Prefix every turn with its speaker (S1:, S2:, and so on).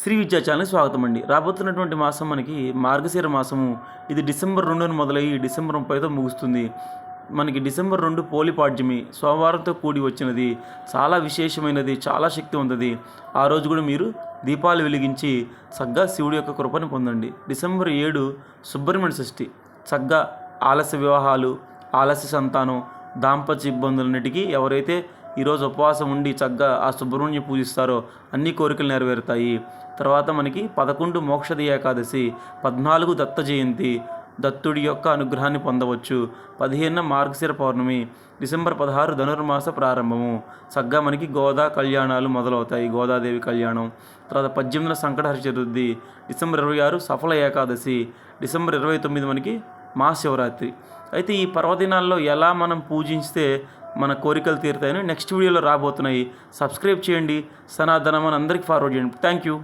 S1: శ్రీ విద్యా ఛానల్ స్వాగతం అండి. రాబోతున్నటువంటి మాసం మనకి మార్గశిర మాసము. ఇది డిసెంబర్ 2న మొదలయ్యి డిసెంబర్ 30తో ముగుస్తుంది. మనకి డిసెంబర్ 2 పోలిపాడ్యమి సోమవారంతో కూడి వచ్చినది. చాలా విశేషమైనది, చాలా శక్తివంతది. ఆ రోజు కూడా మీరు దీపాలు వెలిగించి చక్కగా శివుడి యొక్క కృపను పొందండి. డిసెంబర్ 7 సుబ్రహ్మణ్య షష్ఠి. చక్కగా ఆలస్య వివాహాలు, ఆలస్య సంతానం, దాంపత్య ఇబ్బందులన్నిటికీ ఎవరైతే ఈరోజు ఉపవాసం ఉండి చక్కగా ఆ సుబ్రహ్మణ్య పూజిస్తారో అన్ని కోరికలు నెరవేరుతాయి. తర్వాత మనకి 11 మోక్షద ఏకాదశి, 14 దత్త జయంతి, దత్తుడి యొక్క అనుగ్రహాన్ని పొందవచ్చు. 15 మార్గశిర పౌర్ణమి, డిసెంబర్ 16 ధనుర్మాస ప్రారంభము. చక్కగా మనకి గోదా కళ్యాణాలు మొదలవుతాయి. గోదాదేవి కళ్యాణం. తర్వాత 18 సంకటహర చతుర్థి, డిసెంబర్ 26 సఫల ఏకాదశి, డిసెంబర్ 29 మనకి మహాశివరాత్రి. అయితే ఈ పర్వదినాల్లో ఎలా మనం పూజిస్తే మన కోరికలు తీరుతాయని నెక్స్ట్ వీడియోలో రాబోతున్నాయి. సబ్స్క్రైబ్ చేయండి. సనాతనం అని అందరికీ ఫార్వర్డ్ చేయండి. Thank you.